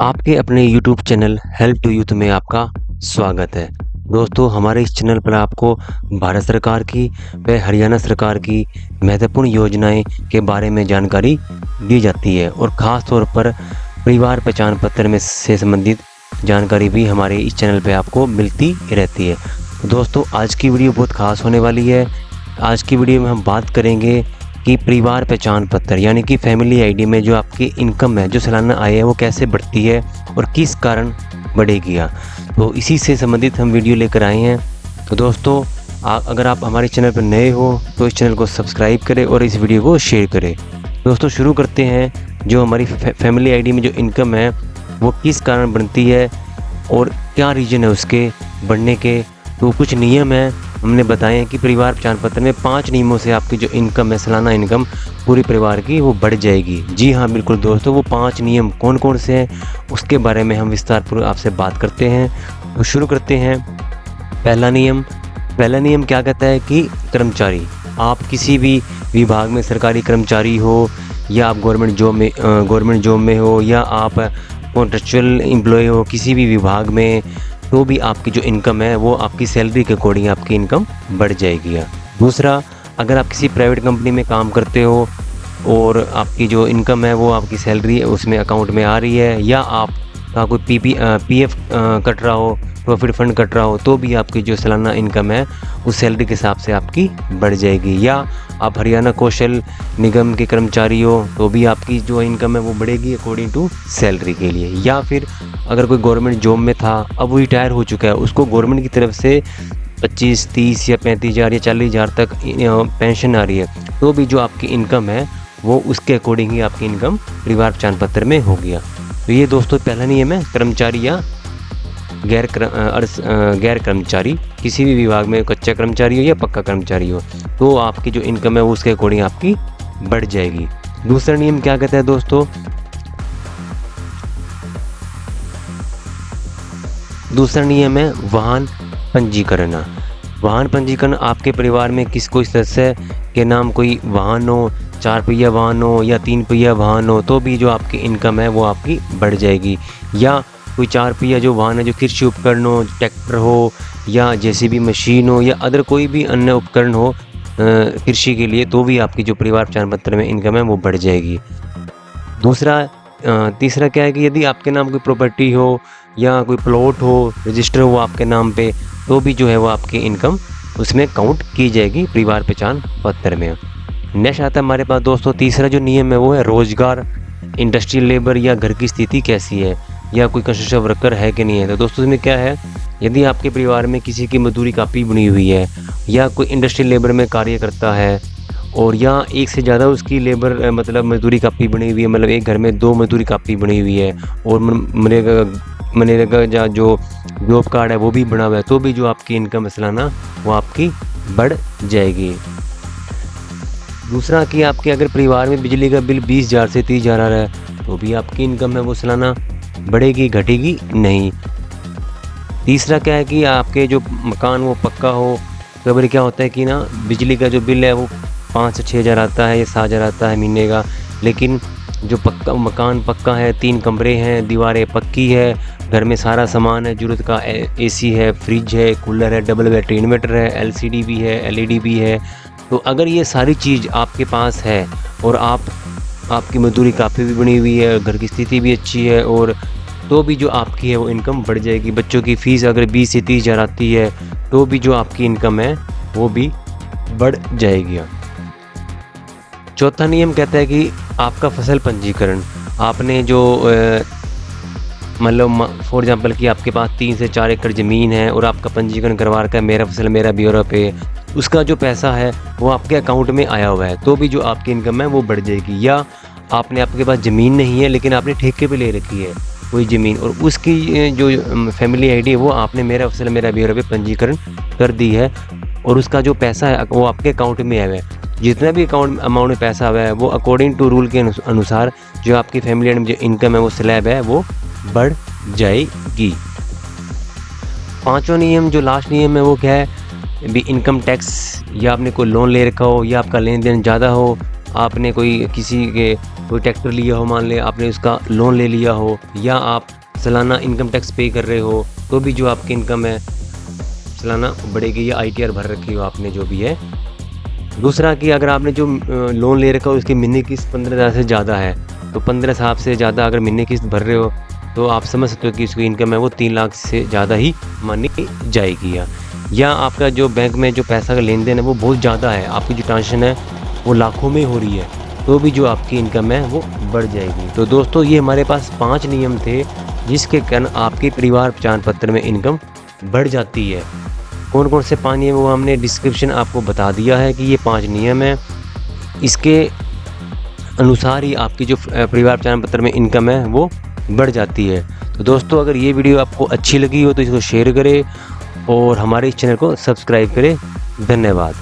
आपके अपने YouTube channel Help to Youth में आपका स्वागत है। दोस्तों, हमारे इस चैनल पर आपको भारत सरकार की व हरियाणा सरकार की महत्वपूर्ण योजनाएं के बारे में जानकारी दी जाती है और ख़ास तौर पर परिवार पहचान पत्र में से संबंधित जानकारी भी हमारे इस चैनल पे आपको मिलती रहती है। दोस्तों, आज की वीडियो बहुत ख़ास होने वाली है। आज की वीडियो में हम बात करेंगे कि परिवार पहचान पत्र यानी कि फैमिली आईडी में जो आपकी इनकम है, जो सालाना आय है, वो कैसे बढ़ती है और किस कारण बढ़ेगी। तो इसी से संबंधित हम वीडियो लेकर आए हैं। तो दोस्तों, अगर आप हमारे चैनल पर नए हो तो इस चैनल को सब्सक्राइब करें और इस वीडियो को शेयर करें। दोस्तों, शुरू करते हैं। जो हमारी फैमिली आईडी में जो इनकम है वो किस कारण बनती है और क्या रीज़न है उसके बढ़ने के। तो कुछ नियम हैं हमने बताए हैं कि परिवार पहचान पत्र में 5 नियमों से आपकी जो इनकम है, सालाना इनकम पूरे परिवार की, वो बढ़ जाएगी। जी हाँ, बिल्कुल दोस्तों, वो 5 नियम कौन कौन से हैं उसके बारे में हम विस्तारपूर्वक आपसे बात करते हैं। तो शुरू करते हैं। पहला नियम क्या कहता है कि कर्मचारी, आप किसी भी विभाग में सरकारी कर्मचारी हो या आप गवर्नमेंट जॉब में हो या आप कॉन्ट्रेक्चुअल एम्प्लॉय हो किसी भी विभाग में, तो भी आपकी जो इनकम है वो आपकी सैलरी के अकॉर्डिंग आपकी इनकम बढ़ जाएगी। दूसरा, अगर आप किसी प्राइवेट कंपनी में काम करते हो और आपकी जो इनकम है वो आपकी सैलरी उसमें अकाउंट में आ रही है, या आपका कोई पीएफ कट रहा हो, प्रॉफिट फंड कट रहा हो, तो भी आपकी जो सालाना इनकम है उस सैलरी के हिसाब से आपकी बढ़ जाएगी। या आप हरियाणा कौशल निगम के कर्मचारी हो तो भी आपकी जो इनकम है वो बढ़ेगी अकॉर्डिंग टू सैलरी के लिए। या फिर अगर कोई गवर्नमेंट जॉब में था, अब वो रिटायर हो चुका है, उसको गवर्नमेंट की तरफ से 25, 30 या 35,000 या 40,000 तक पेंशन आ रही है, तो भी जो आपकी इनकम है वो उसके अकॉर्डिंग ही आपकी इनकम परिवार पहचान पत्र में हो गया। तो ये दोस्तों पहला नियम है। कर्मचारी या गैर कर्मचारी, किसी भी विभाग में कच्चा कर्मचारी हो या पक्का कर्मचारी हो, तो आपकी जो इनकम है वो उसके अकॉर्डिंग आपकी बढ़ जाएगी। दूसरा नियम क्या कहता है दोस्तों? दूसरा नियम है वाहन पंजीकरण। वाहन पंजीकरण, आपके परिवार में कोई सदस्य के नाम कोई वाहन हो, 4 पहिया वाहन हो या 3 पहिया वाहन हो, तो भी जो आपकी इनकम है वो आपकी बढ़ जाएगी। या कोई 4 पहिया जो वाहन है, जो कृषि उपकरण हो, ट्रैक्टर हो या जेसीबी मशीन हो या अदर कोई भी अन्य उपकरण हो कृषि के लिए, तो भी आपकी जो परिवार पहचान पत्र में इनकम है वो बढ़ जाएगी। तीसरा क्या है कि यदि आपके नाम कोई प्रॉपर्टी हो या कोई प्लॉट हो, रजिस्टर हो आपके नाम पे, तो भी जो है वो आपकी इनकम उसमें काउंट की जाएगी परिवार पहचान पत्र में। नेक्स्ट आता है हमारे पास दोस्तों, तीसरा जो नियम है वो है रोजगार, इंडस्ट्रियल लेबर या घर की स्थिति कैसी है, या कोई कंस्ट्रक्शन वर्कर है कि नहीं है। तो दोस्तों इसमें क्या है, यदि आपके परिवार में किसी की मजदूरी काफ़ी बनी हुई है या कोई इंडस्ट्रियल लेबर में कार्य करता है और या एक से ज़्यादा उसकी लेबर मतलब मजदूरी काफ़ी बनी हुई है, मतलब एक घर में 2 मजदूरी काफ़ी बनी हुई है और मनरेगा जो जॉब कार्ड है वो भी बना हुआ है, तो भी जो आपकी इनकम है सालाना वो आपकी बढ़ जाएगी। दूसरा कि आपके अगर परिवार में बिजली का बिल 20,000 से 30,000 आ रहा है, तो भी आपकी इनकम है वो सालाना बढ़ेगी, घटेगी नहीं। तीसरा क्या है कि आपके जो मकान वो पक्का हो। कई बार क्या होता है कि ना बिजली का जो बिल है वो 5 से 6,000 आता है या 7,000 आता है महीने का, लेकिन जो मकान पक्का है, 3 कमरे हैं, दीवारें पक्की है, घर में सारा सामान है ज़रूरत का, एसी है, फ्रिज है, कूलर है, डबल बैटरी इन्वर्टर है, एलसीडी भी है, एलईडी भी है। तो अगर ये सारी चीज़ आपके पास है और आपकी मजदूरी काफ़ी भी बनी हुई है, घर की स्थिति भी अच्छी है, और तो भी जो आपकी है वो इनकम बढ़ जाएगी। बच्चों की फ़ीस अगर 20 से 30,000 आती है, तो भी जो आपकी इनकम है वो भी बढ़ जाएगी। चौथा नियम कहता है कि आपका फसल पंजीकरण, आपने जो मतलब फॉर एग्जांपल कि आपके पास 3 से 4 एकड़ ज़मीन है और आपका पंजीकरण करवा रखा है मेरा फसल मेरा ब्यौरा पे, उसका जो पैसा है वो आपके अकाउंट में आया हुआ है, तो भी जो आपकी इनकम है वो बढ़ जाएगी। या आपके पास ज़मीन नहीं है लेकिन आपने ठेके पे ले रखी है कोई ज़मीन, और उसकी जो फैमिली आईडी है वो आपने मेरा फसल मेरा ब्यौरा पे पंजीकरण कर दी है और उसका जो पैसा है वो आपके अकाउंट में आया हुआ है। जितना भी अमाउंट में पैसा आया है वो अकॉर्डिंग टू रूल के अनुसार जो आपकी फैमिली में जो इनकम है वो स्लैब है वो बढ़ जाएगी। पांचवा नियम जो लास्ट नियम है वो क्या है, भी इनकम टैक्स, या आपने कोई लोन ले रखा हो या आपका लेन देन ज़्यादा हो, आपने कोई किसी के कोई ट्रैक्टर लिया हो, मान ले आपने उसका लोन ले लिया हो, या आप सालाना इनकम टैक्स पे कर रहे हो, तो भी जो आपकी इनकम है सालाना बढ़ेगी, या ITR भर रखी हो आपने जो भी है। दूसरा कि अगर आपने जो लोन ले रखा हो उसकी महीने किस्त 15,000 से ज़्यादा है, तो 15,000 से ज़्यादा अगर महीने किस्त भर रहे हो तो आप समझ सकते हो कि उसकी इनकम है वो 3 लाख से ज़्यादा ही मानी जाएगी। या आपका जो बैंक में जो पैसा का लेन देन है वो बहुत ज़्यादा है, आपकी जो ट्रांजेक्शन है वो लाखों में हो रही है, तो भी जो आपकी इनकम है वो बढ़ जाएगी। तो दोस्तों ये हमारे पास 5 नियम थे जिसके कारण आपके परिवार पहचान पत्र में इनकम बढ़ जाती है। कौन कौन से 5 नियम वो हमने डिस्क्रिप्शन आपको बता दिया है कि ये 5 नियम हैं, इसके अनुसार ही आपकी जो परिवार पहचान पत्र में इनकम है वो बढ़ जाती है। तो दोस्तों अगर ये वीडियो आपको अच्छी लगी हो तो इसको शेयर करें और हमारे इस चैनल को सब्सक्राइब करें। धन्यवाद।